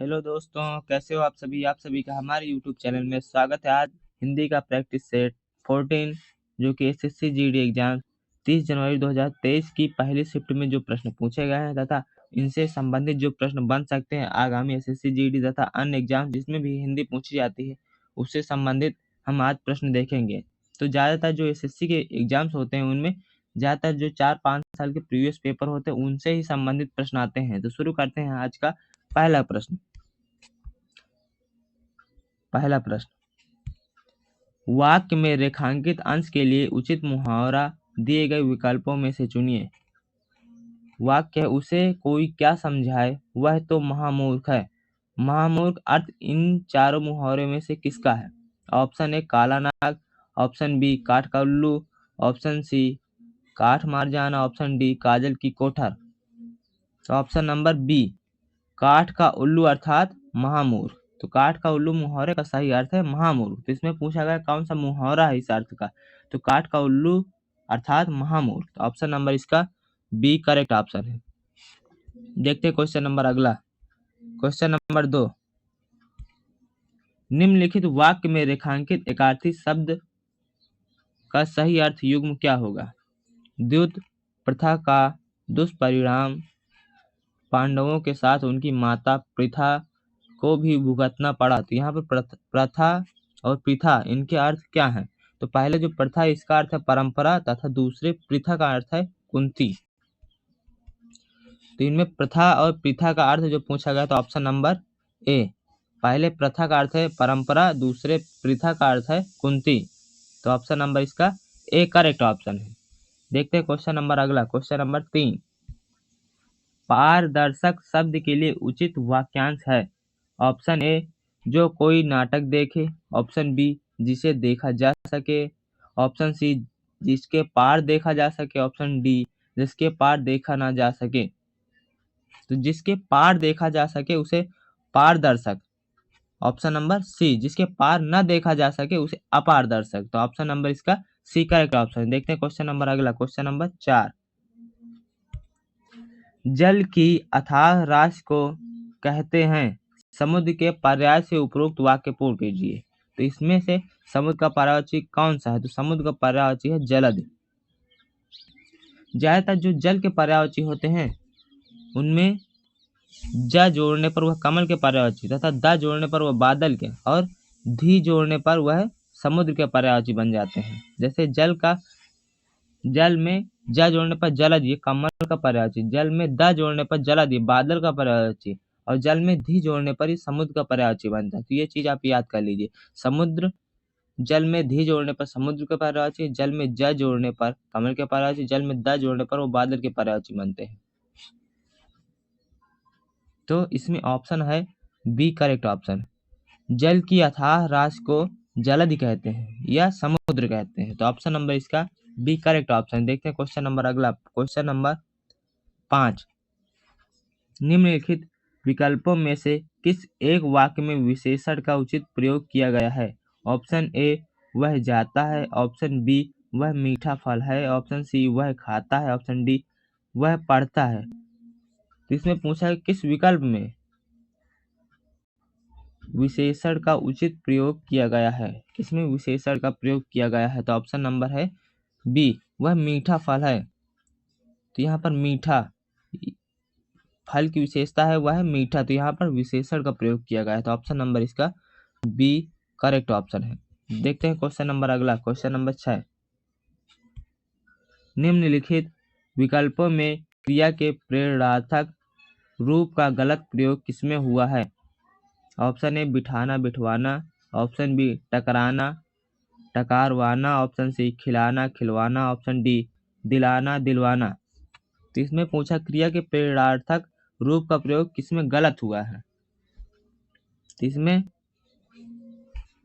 Hello दोस्तों, कैसे हो आप सभी का हमारे यूट्यूब चैनल में स्वागत है। आज हिंदी का प्रैक्टिस सेट 14 जो कि एसएससी जीडी एग्जाम 30 जनवरी 2023 की पहली शिफ्ट में जो प्रश्न पूछे गए हैं तथा इनसे संबंधित जो प्रश्न बन सकते हैं आगामी एसएससी जीडी तथा अन्य एग्जाम जिसमें भी हिंदी पूछी जाती है उससे संबंधित हम आज प्रश्न देखेंगे। तो ज़्यादातर जो एसएससी के एग्जाम्स होते हैं उनमें ज़्यादातर जो 4-5 साल के प्रीवियस पेपर होते हैं उनसे ही संबंधित प्रश्न आते हैं। तो शुरू करते हैं आज का पहला प्रश्न। वाक्य में रेखांकित अंश के लिए उचित मुहावरा दिए गए विकल्पों में से चुनिए। वाक्य है, उसे कोई क्या समझाए, वह तो महामूर्ख है। महामूर्ख अर्थ इन चारों मुहावरों में से किसका है? ऑप्शन ए काला नाग, ऑप्शन बी काठ का उल्लू, ऑप्शन सी काठ मार जाना, ऑप्शन डी काजल की कोठर। तो ऑप्शन नंबर बी काठ का उल्लू अर्थात महामूर्ख। तो काठ का उल्लू मुहावरे का सही अर्थ है महामूर्ख। तो इसमें पूछा गया कौन सा मुहावरा है इस अर्थ का, तो काठ का उल्लू अर्थात महामूर्ख। तो ऑप्शन नंबर इसका बी करेक्ट ऑप्शन है। देखते हैं क्वेश्चन नंबर अगला। क्वेश्चन नंबर 2, निम्नलिखित वाक्य में रेखांकित एकार्थी शब्द का सही अर्थ युग्म क्या होगा? द्युत प्रथा का दुष्परिणाम, पांडवों के साथ उनकी माता पृथा को भी भुगतना पड़ा। तो यहाँ पर प्रथा और प्रथा इनके अर्थ क्या हैं? तो पहले जो प्रथा इसका अर्थ है परंपरा तथा दूसरे प्रथा का अर्थ है कुंती। तो इनमें प्रथा और प्रथा का अर्थ जो पूछा गया तो ऑप्शन नंबर ए, पहले प्रथा का अर्थ है परंपरा, दूसरे प्रथा का अर्थ है कुंती। तो ऑप्शन नंबर इसका ए करेक्ट ऑप्शन है। देखते हैं क्वेश्चन नंबर अगला। क्वेश्चन नंबर 3, पारदर्शक शब्द के लिए उचित वाक्यांश है। ऑप्शन ए जो कोई नाटक देखे, ऑप्शन बी जिसे देखा जा सके, ऑप्शन सी जिसके पार देखा जा सके, ऑप्शन डी जिसके पार देखा ना जा सके। तो जिसके पार देखा जा सके उसे पारदर्शक, ऑप्शन नंबर सी जिसके पार न देखा जा सके उसे अपारदर्शक। तो ऑप्शन नंबर इसका सी करेक्ट ऑप्शन। देखते हैं क्वेश्चन नंबर अगला। क्वेश्चन नंबर 4, जल की अथाह राशि को कहते हैं, समुद्र के पर्याय से उपरोक्त वाक्य पूर्ण कीजिए। तो इसमें से समुद्र का पर्यायवाची कौन सा है? तो समुद्र का पर्यायवाची है जलद। ज्यादातर जो जल के पर्यायवाची होते हैं उनमें ज जोड़ने पर वह कमल के पर्यायवाची तथा द जोड़ने पर वह बादल के और धी जोड़ने पर वह समुद्र के पर्यायवाची बन जाते हैं। जैसे जल में ज जोड़ने पर जलद ये कमल का पर्यायवाची, जल में द जोड़ने पर जलद ये बादल का पर्यायवाची और जल में धी जोड़ने पर ये समुद्र का पर्यायवाची बनता है। तो ये चीज आप याद कर लीजिए। समुद्र, जल में धी जोड़ने पर समुद्र के पर्यायवाची, जल में ज जोड़ने पर कमल के पर्यायवाची, जल में द जोड़ने पर वो बादल के पर्यायवाची बनते हैं। तो इसमें ऑप्शन है बी करेक्ट ऑप्शन। जल की अथाह राशि को जलधि कहते हैं या समुद्र कहते हैं। तो ऑप्शन नंबर इसका बी करेक्ट ऑप्शन। देखते हैं क्वेश्चन नंबर अगला। क्वेश्चन नंबर 5, निम्नलिखित विकल्पों में से किस एक वाक्य में विशेषण का उचित प्रयोग किया गया है? ऑप्शन ए वह जाता है, ऑप्शन बी वह मीठा फल है, ऑप्शन सी वह खाता है, ऑप्शन डी वह पढ़ता है। तो इसमें पूछा है किस विकल्प में विशेषण का उचित प्रयोग किया गया है, किसमें विशेषण का प्रयोग किया गया है? तो ऑप्शन नंबर है बी वह मीठा फल है। तो यहाँ पर मीठा फल की विशेषता है वह है मीठा, तो यहाँ पर विशेषण का प्रयोग किया गया है। तो ऑप्शन नंबर इसका बी करेक्ट ऑप्शन है। देखते हैं क्वेश्चन नंबर अगला। क्वेश्चन नंबर 6, निम्नलिखित विकल्पों में क्रिया के प्रेरणार्थक रूप का गलत प्रयोग किसमें हुआ है? ऑप्शन ए बिठाना Bithwana, option B टकराना टकारवाना, option C खिलाना खिलवाना, ऑप्शन डी दिलाना दिलवाना। तो इसमें पूछा क्रिया के प्रेरणार्थक रूप का प्रयोग किसमें गलत हुआ है? तो इसमें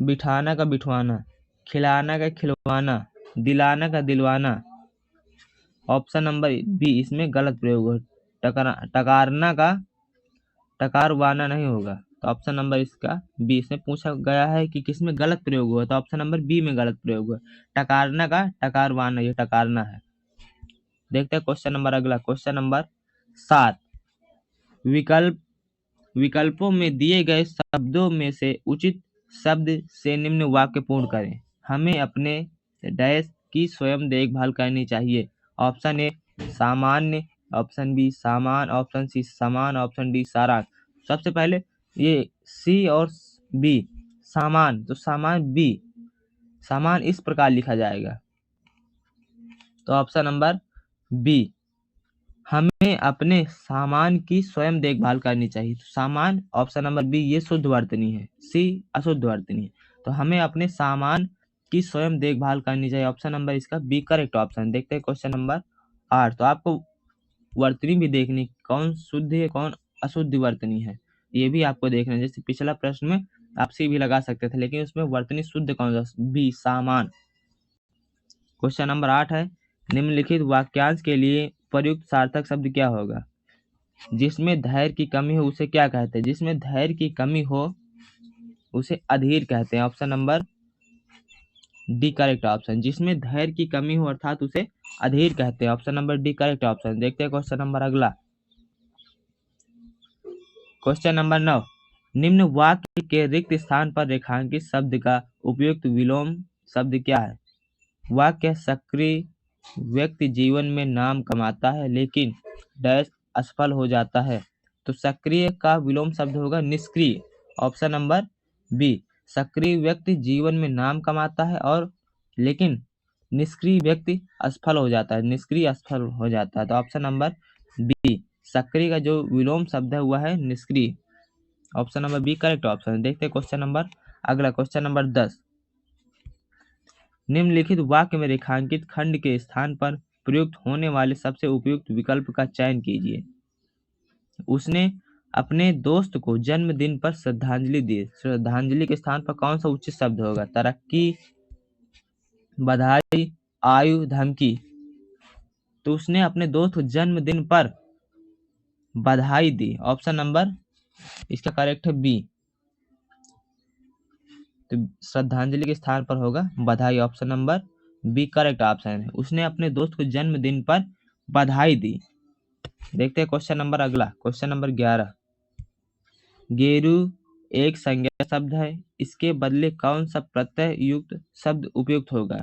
बिठाना का बिठवाना, खिलाना का खिलवाना, दिलाना का दिलवाना। ऑप्शन नंबर बी इसमें गलत प्रयोग हुआ। टकारना का टकारवाना नहीं होगा। तो ऑप्शन नंबर इसका बी, इसमें पूछा गया है कि किसमें गलत प्रयोग हुआ, तो ऑप्शन नंबर बी में गलत प्रयोग हुआ। टकारना का टकारवाना, ये टकारना है। देखते हैं क्वेश्चन नंबर अगला। क्वेश्चन नंबर 7, विकल्प विकल्पों में दिए गए शब्दों में से उचित शब्द से निम्न वाक्य पूर्ण करें। हमें अपने डैश की स्वयं देखभाल करनी चाहिए। ऑप्शन ए सामान्य, ऑप्शन बी सामान, ऑप्शन सी समान, ऑप्शन डी सारांश। सबसे पहले ये सी और बी सामान, तो सामान बी, सामान इस प्रकार लिखा जाएगा। तो ऑप्शन नंबर बी, हमें अपने सामान की स्वयं देखभाल करनी चाहिए। तो सामान ऑप्शन नंबर बी ये शुद्ध वर्तनी है, सी अशुद्ध वर्तनी है। तो हमें अपने सामान की स्वयं देखभाल करनी चाहिए। ऑप्शन नंबर इसका बी करेक्ट ऑप्शन। देखते हैं क्वेश्चन नंबर 8। तो आपको वर्तनी भी देखनी, कौन शुद्ध है कौन अशुद्ध वर्तनी है, ये भी आपको देखना है। जैसे पिछला प्रश्न में आप सी भी लगा सकते थे, लेकिन उसमें वर्तनी शुद्ध कौन सा, बी सामान। क्वेश्चन नंबर 8 है, निम्नलिखित वाक्यांश के लिए प्रयुक्त सार्थक शब्द क्या होगा? जिसमें धैर्य की कमी हो उसे क्या कहते हैं? जिसमें धैर्य की कमी हो उसे अधीर कहते हैं। Option number D correct option. जिसमें धैर्य की कमी हो अर्थात उसे अधीर कहते हैं। Option number D correct option. देखते हैं क्वेश्चन नंबर अगला। क्वेश्चन नंबर 9, निम्न वाक्य के रिक्त स्थान पर रेखांकित शब्द का उपयुक्त विलोम शब्द क्या है? वाक्य सक्रिय व्यक्ति जीवन में नाम कमाता है लेकिन डैश असफल हो जाता है। तो सक्रिय का विलोम शब्द होगा निष्क्रिय। ऑप्शन नंबर बी, सक्रिय व्यक्ति जीवन में नाम कमाता है और लेकिन निष्क्रिय व्यक्ति असफल हो जाता है, निष्क्रिय असफल हो जाता है। तो ऑप्शन नंबर बी, सक्रिय का जो विलोम शब्द है वह है निष्क्रिय। Option number B correct option. देखते हैं क्वेश्चन नंबर अगला। क्वेश्चन नंबर 10, निम्नलिखित वाक्य में रेखांकित खंड के स्थान पर प्रयुक्त होने वाले सबसे उपयुक्त विकल्प का चयन कीजिए। उसने अपने दोस्त को जन्मदिन पर श्रद्धांजलि दी। श्रद्धांजलि के स्थान पर कौन सा उचित शब्द होगा? तरक्की, बधाई, आयु, धमकी। तो उसने अपने दोस्त को जन्मदिन पर बधाई दी। ऑप्शन नंबर इसका करेक्ट है बी। तो श्रद्धांजलि के स्थान पर होगा बधाई। Option number B correct option है। उसने अपने दोस्त को जन्मदिन पर बधाई दी। देखते हैं क्वेश्चन नंबर अगला। क्वेश्चन नंबर 11, गेरू एक संज्ञा शब्द है, इसके बदले कौन सा प्रत्यय युक्त शब्द उपयुक्त होगा?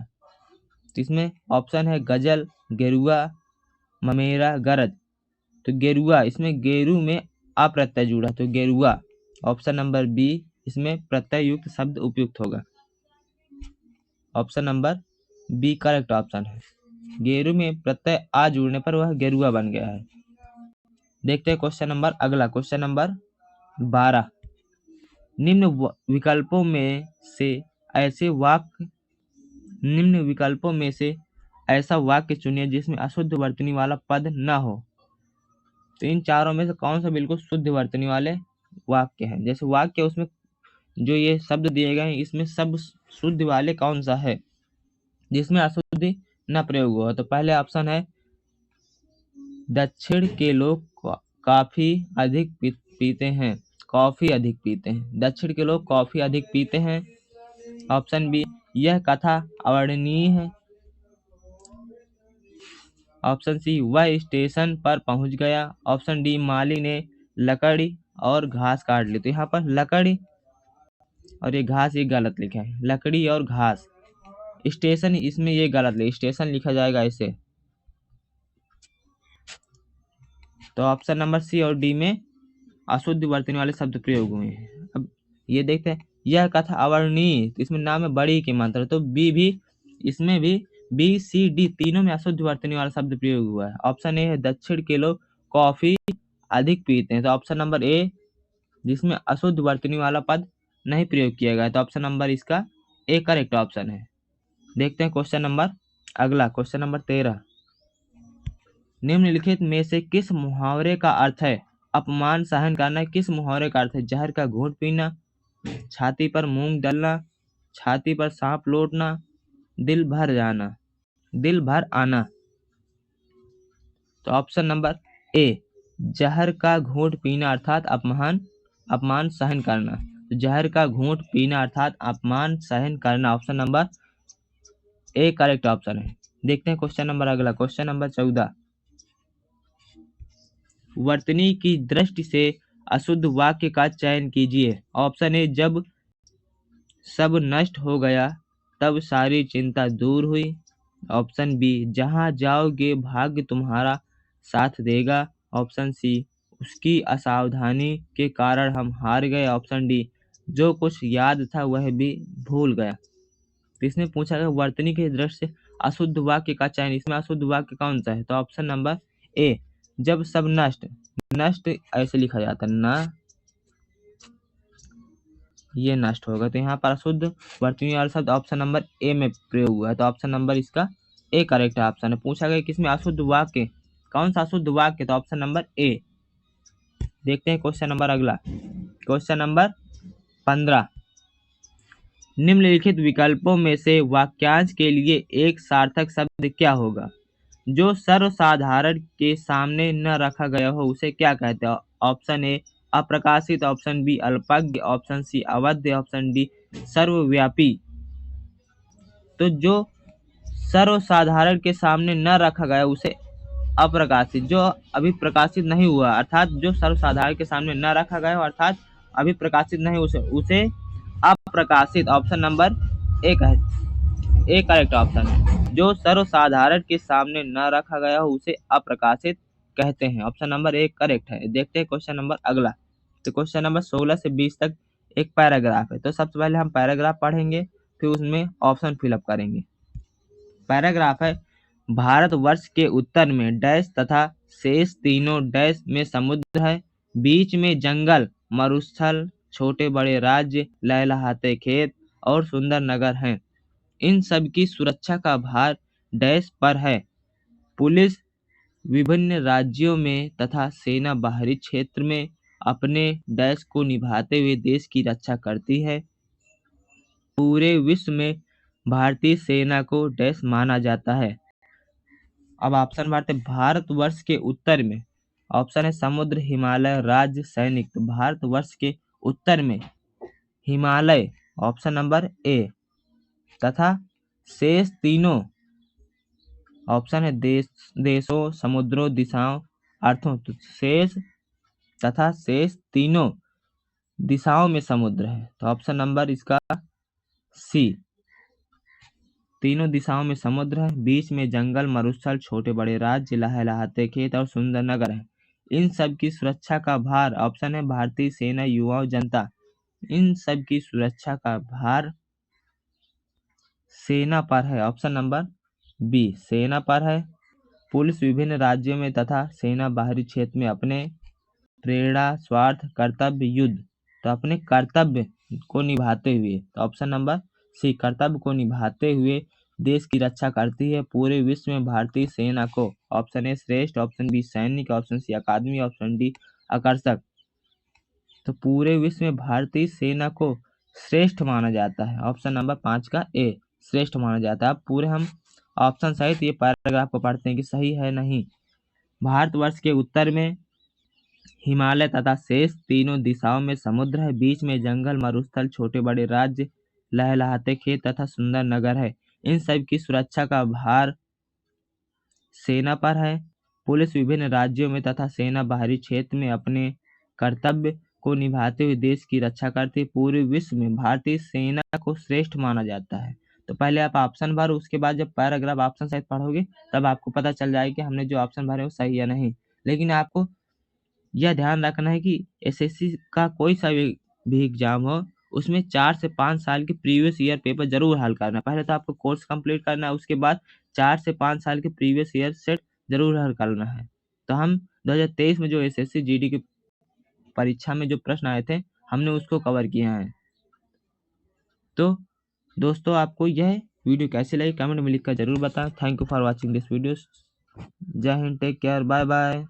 तो इसमें ऑप्शन है गजल, गेरुआ, ममेरा, गरज। तो गेरुआ, इसमें गेरू में अप्रत्यय जुड़ा तो गेरुआ। ऑप्शन नंबर बी, इसमें प्रत्यय युक्त शब्द उपयुक्त होगा। Option number B correct option है। गेरू में प्रत्यय आ जुड़ने पर वह गेरुआ बन गया है। देखते हैं क्वेश्चन नंबर अगला। क्वेश्चन नंबर 12, निम्न विकल्पों में से ऐसा वाक्य चुनिए जिसमें अशुद्ध वर्तनी वाला पद न हो। तो इन चारों में से कौन सा बिल्कुल शुद्ध वर्तनी वाले वाक्य है? जैसे वाक्य उसमें जो ये शब्द दिए गए हैं इसमें सब शुद्ध वाले कौन सा है जिसमें अशुद्धि न प्रयोग हुआ? तो पहले ऑप्शन है दक्षिण के लोग काफी अधिक पीते हैं, कॉफी अधिक पीते हैं। दक्षिण के लोग कॉफी अधिक पीते हैं। ऑप्शन बी, यह कथा अवर्णनीय है। ऑप्शन सी, वह स्टेशन पर पहुंच गया। ऑप्शन डी, माली ने लकड़ी और घास काट ली। तो यहाँ पर लकड़ी और ये घास ये गलत लिखा है, लकड़ी और घास। स्टेशन इसमें ये गलत लिखा, स्टेशन लिखा जाएगा ऐसे। तो ऑप्शन नंबर सी और डी में अशुद्ध वर्तनी वाले शब्द प्रयोग हुए हैं। अब ये देखते हैं, यह कथा अवर्णनीय, तो इसमें नाम है बड़ी की मात्रा। तो बी भी, इसमें भी बी सी डी तीनों में अशुद्ध वर्तनी वाला शब्द प्रयोग हुआ है। ऑप्शन ए है दक्षिण के लोग कॉफी अधिक पीते हैं। तो ऑप्शन नंबर ए, जिसमें अशुद्ध वर्तनी वाला पद नहीं प्रयोग किया गया, तो ऑप्शन नंबर इसका ए करेक्ट ऑप्शन है। देखते हैं क्वेश्चन नंबर अगला। क्वेश्चन नंबर 13, निम्नलिखित में से किस मुहावरे का अर्थ है अपमान सहन करना? किस मुहावरे का अर्थ है जहर का घूंट पीना, छाती पर मूंग डलना, छाती पर सांप लौटना, दिल भर जाना, दिल भर आना? तो ऑप्शन नंबर ए, जहर का घूंट पीना अर्थात अपमान सहन करना। तो जहर का घूंट पीना अर्थात अपमान सहन करना। Option number A correct option है। देखते हैं क्वेश्चन नंबर अगला। क्वेश्चन नंबर 14, वर्तनी की दृष्टि से अशुद्ध वाक्य का चयन कीजिए। ऑप्शन ए, जब सब नष्ट हो गया तब सारी चिंता दूर हुई। ऑप्शन बी, जहां जाओगे भाग्य तुम्हारा साथ देगा। ऑप्शन सी, उसकी असावधानी के कारण हम हार गए। ऑप्शन डी, जो कुछ याद था वह भी भूल गया। तो इसमें पूछा गया वर्तनी के दृष्टि से अशुद्ध वाक्य का चयन, इसमें अशुद्ध वाक्य कौन सा है? तो ऑप्शन नंबर ए, जब सब नष्ट, नष्ट ऐसे लिखा जाता है ना, ये नष्ट होगा, तो यहाँ पर अशुद्ध वर्तनी वाला शब्द ऑप्शन नंबर ए में प्रयोग हुआ है, तो ऑप्शन नंबर इसका ए करेक्ट है ऑप्शन है। पूछा गया किसमें अशुद्ध वाक्य, कौन सा अशुद्ध वाक्य? तो ऑप्शन नंबर ए। देखते हैं क्वेश्चन नंबर अगला, क्वेश्चन नंबर 15। निम्नलिखित विकल्पों में से वाक्यांश के लिए एक सार्थक शब्द क्या होगा? जो सर्वसाधारण के सामने न रखा गया हो उसे क्या कहते हैं? ऑप्शन ए, अप्रकाशित। ऑप्शन बी, अल्पज्ञ। ऑप्शन सी, अवध्य। ऑप्शन डी, सर्वव्यापी। तो जो सर्वसाधारण के सामने न रखा गया उसे अप्रकाशित, जो अभी प्रकाशित नहीं हुआ अर्थात जो सर्वसाधारण के सामने न रखा गया हो अर्थात अभी प्रकाशित नहीं उसे अप्रकाशित। ऑप्शन नंबर ए है, ए करेक्ट ऑप्शन है। जो सर्वसाधारण के सामने न रखा गया हो उसे अप्रकाशित कहते हैं। ऑप्शन नंबर ए करेक्ट है। देखते हैं क्वेश्चन नंबर अगला, तो क्वेश्चन नंबर 16 से 20 तक एक पैराग्राफ है, तो सबसे पहले हम पैराग्राफ पढ़ेंगे फिर उसमें ऑप्शन फिलअप करेंगे। पैराग्राफ है, भारतवर्ष के उत्तर में डैश तथा शेष तीनों डैश में समुद्र है, बीच में जंगल, मरुस्थल, छोटे बड़े राज्य, लहलहाते खेत और सुंदर नगर हैं। इन सब की सुरक्षा का भार डैश पर है। पुलिस विभिन्न राज्यों में तथा सेना बाहरी क्षेत्र में अपने डैश को निभाते हुए देश की रक्षा करती है। पूरे विश्व में भारतीय सेना को डैश माना जाता है। अब ऑप्शन बांटते, भारतवर्ष के उत्तर में, ऑप्शन है समुद्र, हिमालय, राज्य, सैनिक। तो भारतवर्ष के उत्तर में हिमालय, ऑप्शन नंबर ए, तथा शेष तीनों, ऑप्शन है देशों, समुद्रों, दिशाओं, अर्थों। तो शेष तथा शेष तीनों दिशाओं में समुद्र है, तो ऑप्शन नंबर इसका सी, तीनों दिशाओं में समुद्र है, बीच में जंगल, मरुस्थल, छोटे बड़े राज्य, लहलहाते खेत और सुंदर नगर है। इन सब की सुरक्षा का भार, ऑप्शन है भारतीय सेना, युवाओं, जनता। इन सब की सुरक्षा का भार सेना पर है, ऑप्शन नंबर बी, सेना पर है। पुलिस विभिन्न राज्यों में तथा सेना बाहरी क्षेत्र में अपने प्रेरणा, स्वार्थ, कर्तव्य, युद्ध, तो अपने कर्तव्य को निभाते हुए, तो ऑप्शन नंबर सी, कर्तव्य को निभाते हुए देश की रक्षा करती है। पूरे विश्व में भारतीय सेना को, ऑप्शन ए श्रेष्ठ, ऑप्शन बी सैनिक, ऑप्शन सी अकादमी, ऑप्शन डी आकर्षक। तो पूरे विश्व में भारतीय सेना को श्रेष्ठ माना जाता है, ऑप्शन नंबर 5 का ए, श्रेष्ठ माना जाता है। अब पूरे हम ऑप्शन सहित ये पैराग्राफ को पढ़ते हैं कि सही है नहीं। भारतवर्ष के उत्तर में हिमालय तथा शेष तीनों दिशाओं में समुद्र है, बीच में जंगल, मरुस्थल, छोटे बड़े राज्य, लहलहाते खेत तथा सुंदर नगर है। इन सब की सुरक्षा का भार सेना पर है। पुलिस विभिन्न राज्यों में तथा सेना बाहरी क्षेत्र में अपने कर्तव्य को निभाते हुए देश की रक्षा करती है। पूरे विश्व में भारतीय सेना को श्रेष्ठ माना जाता है। तो पहले आप ऑप्शन भरो, उसके बाद जब पैराग्राफ ऑप्शन सहित पढ़ोगे तब आपको पता चल जाएगा कि हमने जो ऑप्शन भरे वो सही या नहीं। लेकिन आपको यह ध्यान रखना है कि एसएससी का कोई सा भी एग्जाम हो उसमें 4 से 5 साल के प्रीवियस ईयर पेपर जरूर हल करना। पहले तो आपको कोर्स कंप्लीट करना है, उसके बाद 4 से 5 साल के प्रीवियस ईयर सेट जरूर हल करना है। तो हम 2023 में जो एसएससी जीडी की परीक्षा में जो प्रश्न आए थे हमने उसको कवर किया है। तो दोस्तों आपको यह वीडियो कैसी लगी कमेंट में लिखकर जरूर बताएं। Thank you for watching this video. जय Hind, take care, bye bye.